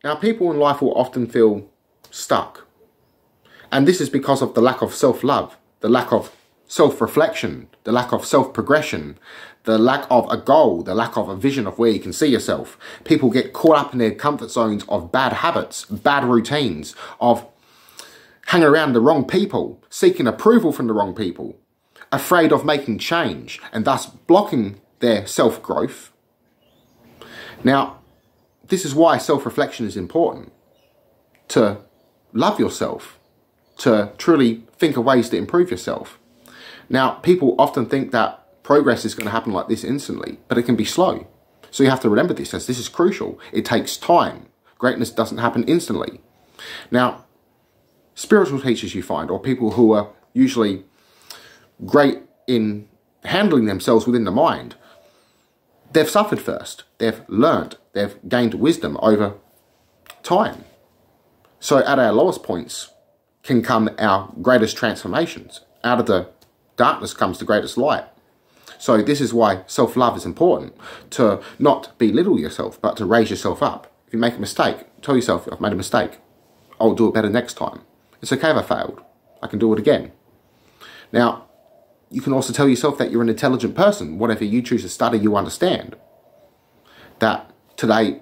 Now, people in life will often feel stuck. And this is because of the lack of self-love, the lack of self-reflection, the lack of self-progression, the lack of a goal, the lack of a vision of where you can see yourself. People get caught up in their comfort zones of bad habits, bad routines, of hanging around the wrong people, seeking approval from the wrong people, afraid of making change, and thus blocking their self-growth. Now, this is why self-reflection is important. To love yourself, to truly think of ways to improve yourself. Now, people often think that progress is going to happen like this instantly, but it can be slow. So you have to remember this, as this is crucial. It takes time. Greatness doesn't happen instantly. Now, spiritual teachers you find, or people who are usually great in handling themselves within the mind, they've suffered first. They've learnt. They've gained wisdom over time. So at our lowest points can come our greatest transformations. Out of the darkness comes the greatest light. So this is why self-love is important. To not belittle yourself, but to raise yourself up. If you make a mistake, tell yourself, I've made a mistake. I'll do it better next time. It's okay if I failed. I can do it again. Now, you can also tell yourself that you're an intelligent person. Whatever you choose to study, you understand. That today,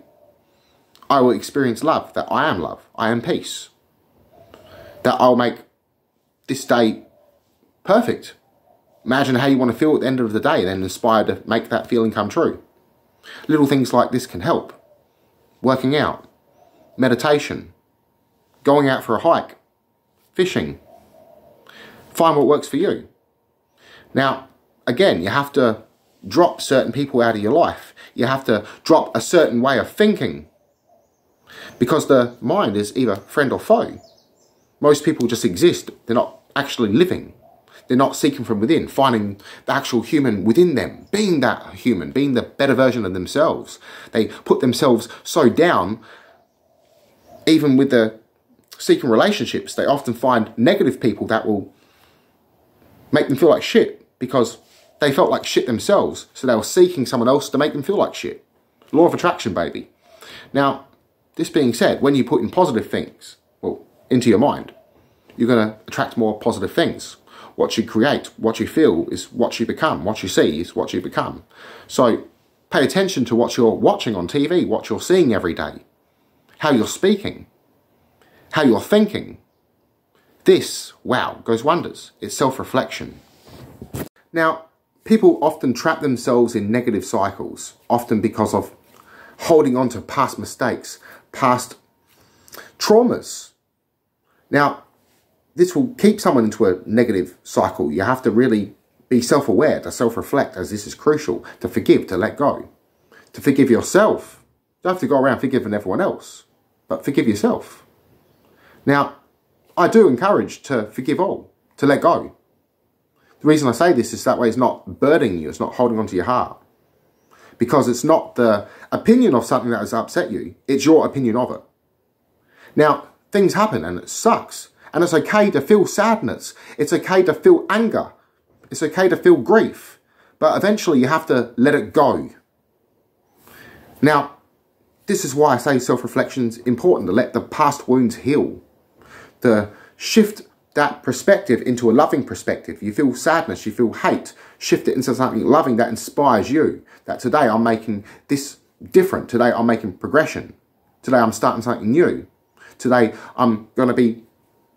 I will experience love. That I am love. I am peace. That I'll make this day perfect. Imagine how you want to feel at the end of the day, then inspire to make that feeling come true. Little things like this can help. Working out, meditation, going out for a hike, fishing. Find what works for you. Now, again, you have to drop certain people out of your life. You have to drop a certain way of thinking. Because the mind is either friend or foe. Most people just exist. They're not actually living. They're not seeking from within, finding the actual human within them, being that human, being the better version of themselves. They put themselves so down, even with the seeking relationships, they often find negative people that will make them feel like shit because they felt like shit themselves. So they were seeking someone else to make them feel like shit. Law of attraction, baby. Now, this being said, when you put in positive things, well, into your mind, you're going to attract more positive things. What you create, what you feel is what you become. What you see is what you become. So pay attention to what you're watching on TV, what you're seeing every day, how you're speaking, how you're thinking. This, wow, goes wonders. It's self-reflection. Now, people often trap themselves in negative cycles, often because of holding on to past mistakes, past traumas. Now, this will keep someone into a negative cycle. You have to really be self-aware, to self-reflect, as this is crucial, to forgive, to let go, to forgive yourself. You don't have to go around forgiving everyone else, but forgive yourself. Now, I do encourage to forgive all, to let go. The reason I say this is that way it's not burdening you, it's not holding onto your heart. Because it's not the opinion of something that has upset you, it's your opinion of it. Now, things happen and it sucks. And it's okay to feel sadness. It's okay to feel anger. It's okay to feel grief. But eventually you have to let it go. Now, this is why I say self-reflection is important, to let the past wounds heal. To shift that perspective into a loving perspective. You feel sadness, you feel hate. Shift it into something loving that inspires you. That today I'm making this different. Today I'm making progression. Today I'm starting something new. Today I'm going to be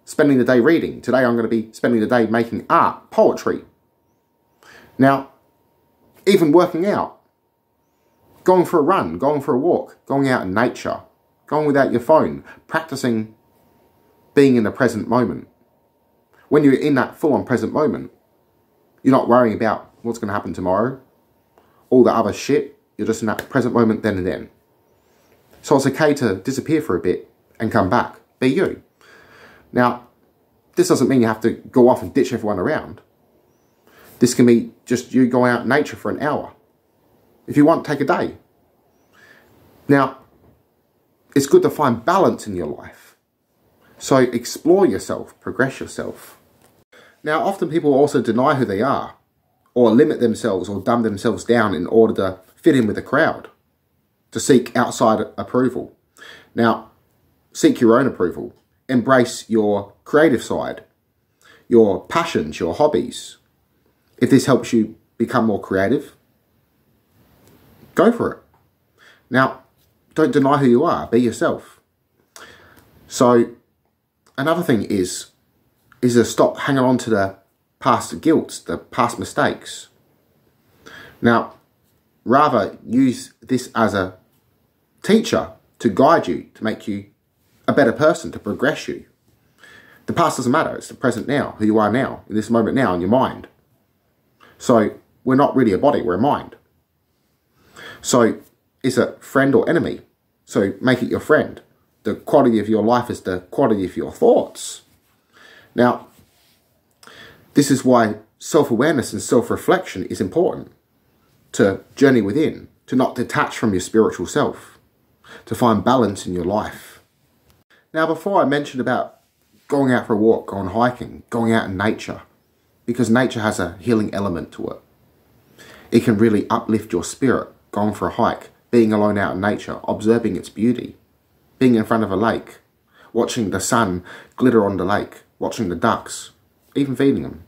spending the day reading. Today I'm going to be spending the day making art, poetry. Now, even working out, going for a run, going for a walk, going out in nature, going without your phone, practicing being in the present moment. When you're in that full-on present moment, you're not worrying about what's going to happen tomorrow, all the other shit. You're just in that present moment then and then. So it's okay to disappear for a bit and come back. Be you. Now, this doesn't mean you have to go off and ditch everyone around. This can be just you going out in nature for an hour. If you want, take a day. Now, it's good to find balance in your life. So explore yourself, progress yourself. Now, often people also deny who they are, or limit themselves or dumb themselves down in order to fit in with the crowd, to seek outside approval. Now, seek your own approval. Embrace your creative side, your passions, your hobbies. If this helps you become more creative, go for it. Now, don't deny who you are. Be yourself. So, another thing is to stop hanging on to the past guilt, the past mistakes. Now, rather use this as a teacher to guide you, to make you a better person, to progress you. The past doesn't matter. It's the present now, who you are now, in this moment now, in your mind. So, we're not really a body, we're a mind. So, it's a friend or enemy. So, make it your friend. The quality of your life is the quality of your thoughts. Now, this is why self-awareness and self-reflection is important. To journey within, to not detach from your spiritual self, to find balance in your life. Now, before I mentioned about going out for a walk, going hiking, going out in nature, because nature has a healing element to it. It can really uplift your spirit, going for a hike, being alone out in nature, observing its beauty, being in front of a lake, watching the sun glitter on the lake, watching the ducks, even feeding them.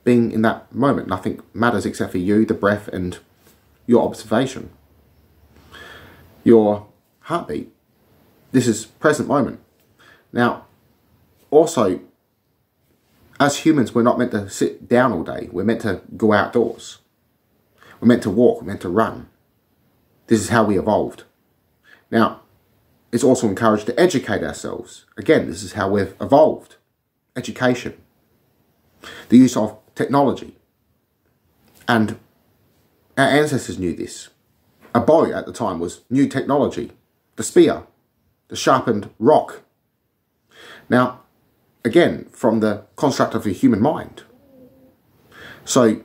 Being in that moment, nothing matters except for you, the breath, and your observation. Your heartbeat. This is present moment. Now, also, as humans, we're not meant to sit down all day. We're meant to go outdoors. We're meant to walk. We're meant to run. This is how we evolved. Now, it's also encouraged to educate ourselves. Again, this is how we've evolved. Education. The use of technology. And our ancestors knew this. A bow at the time was new technology. The spear. The sharpened rock. Now, again, from the construct of the human mind. So,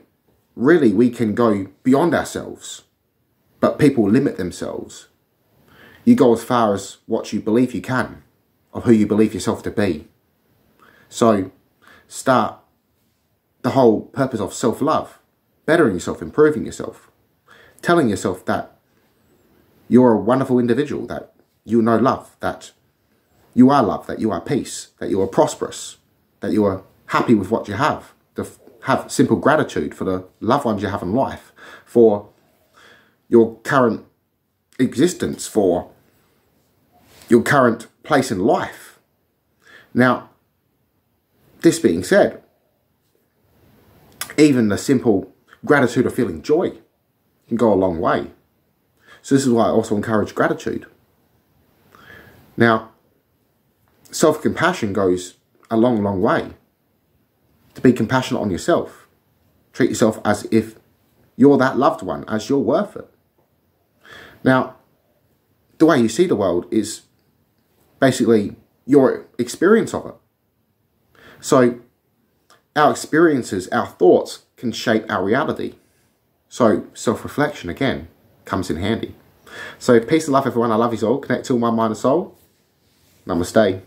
really, we can go beyond ourselves. But people limit themselves. You go as far as what you believe you can, of who you believe yourself to be. So, start the whole purpose of self-love, bettering yourself, improving yourself, telling yourself that you're a wonderful individual, that you know love, that you are love, that you are peace, that you are prosperous, that you are happy with what you have, to have simple gratitude for the loved ones you have in life, for your current existence, for your current place in life. Now, this being said, even the simple gratitude of feeling joy can go a long way. So this is why I also encourage gratitude. Now, self-compassion goes a long, long way. To be compassionate on yourself. Treat yourself as if you're that loved one, as you're worth it. Now, the way you see the world is basically your experience of it. So, our experiences, our thoughts can shape our reality. So, self-reflection, again, comes in handy. So, peace and love, everyone. I love you all. Connect to my mind and soul. Namaste.